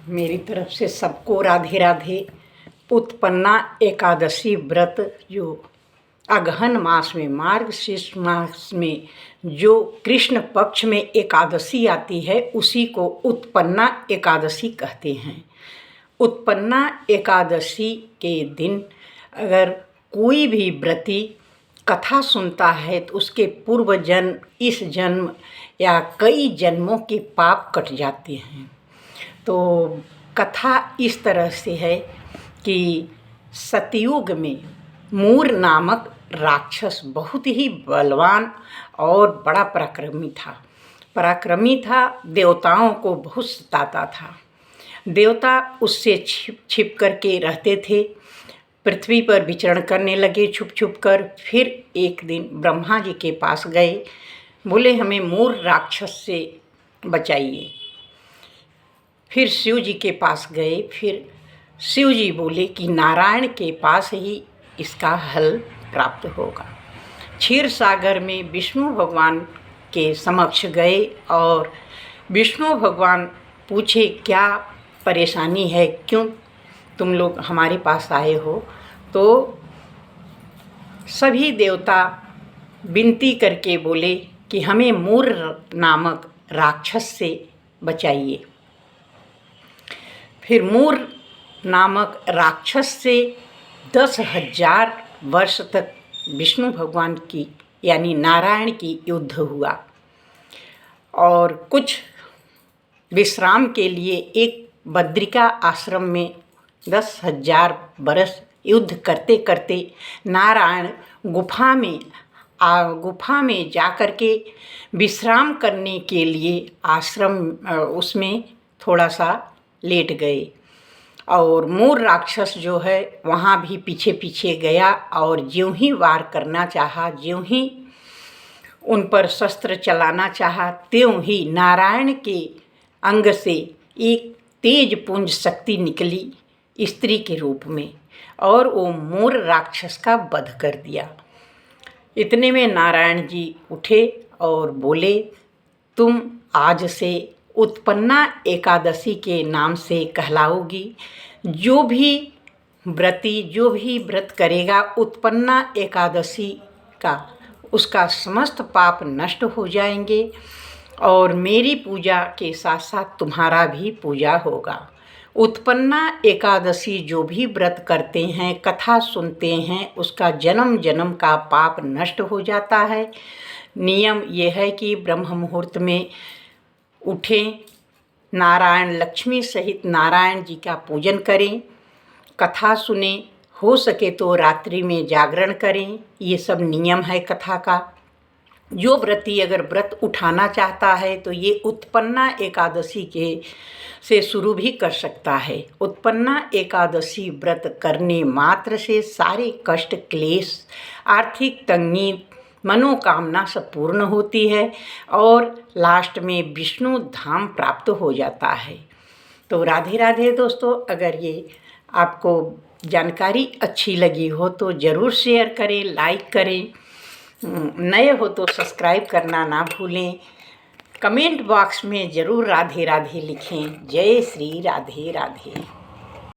मेरी तरफ से सबको राधे राधे। उत्पन्ना एकादशी व्रत जो अगहन मास में मार्गशीर्ष मास में जो कृष्ण पक्ष में एकादशी आती है उसी को उत्पन्ना एकादशी कहते हैं। उत्पन्ना एकादशी के दिन अगर कोई भी व्रती कथा सुनता है तो उसके पूर्व जन्म, इस जन्म या कई जन्मों के पाप कट जाते हैं। तो कथा इस तरह से है कि सतयुग में मूर नामक राक्षस बहुत ही बलवान और बड़ा पराक्रमी था। देवताओं को बहुत सताता था। देवता उससे छिप कर के रहते थे। पृथ्वी पर विचरण करने लगे छुप छुप कर। फिर एक दिन ब्रह्मा जी के पास गए, बोले हमें मूर राक्षस से बचाइए। फिर शिव जी के पास गए। फिर शिव जी बोले कि नारायण के पास ही इसका हल प्राप्त होगा। क्षीर सागर में विष्णु भगवान के समक्ष गए और विष्णु भगवान पूछे क्या परेशानी है, क्यों तुम लोग हमारे पास आए हो। तो सभी देवता विनती करके बोले कि हमें मूर नामक राक्षस से बचाइए। फिर मूर नामक राक्षस से 10,000 वर्ष तक विष्णु भगवान की यानी नारायण की युद्ध हुआ और कुछ विश्राम के लिए एक बद्रिका आश्रम में 10,000 वर्ष युद्ध करते करते नारायण गुफा में जा कर के विश्राम करने के लिए आश्रम उसमें थोड़ा सा लेट गए और मूर राक्षस जो है वहाँ भी पीछे पीछे गया और ज्यों ही वार करना चाहा, ज्यों ही उन पर शस्त्र चलाना चाहा, त्यों ही नारायण के अंग से एक तेज पुंज शक्ति निकली स्त्री के रूप में और वो मूर राक्षस का वध कर दिया। इतने में नारायण जी उठे और बोले तुम आज से उत्पन्ना एकादशी के नाम से कहलाओगी। जो भी व्रत करेगा उत्पन्ना एकादशी का उसका समस्त पाप नष्ट हो जाएंगे और मेरी पूजा के साथ साथ तुम्हारा भी पूजा होगा। उत्पन्ना एकादशी जो भी व्रत करते हैं, कथा सुनते हैं, उसका जन्म जन्म का पाप नष्ट हो जाता है। नियम यह है कि ब्रह्म मुहूर्त में उठें, नारायण लक्ष्मी सहित नारायण जी का पूजन करें, कथा सुने, हो सके तो रात्रि में जागरण करें। ये सब नियम है कथा का। जो व्रती अगर व्रत उठाना चाहता है तो ये उत्पन्ना एकादशी से शुरू भी कर सकता है। उत्पन्ना एकादशी व्रत करने मात्र से सारे कष्ट, क्लेश, आर्थिक तंगी, मनोकामना सब पूर्ण होती है और लास्ट में विष्णु धाम प्राप्त हो जाता है। तो राधे राधे दोस्तों, अगर ये आपको जानकारी अच्छी लगी हो तो ज़रूर शेयर करें, लाइक करें। नए हो तो सब्सक्राइब करना ना भूलें। कमेंट बॉक्स में ज़रूर राधे राधे लिखें। जय श्री राधे राधे।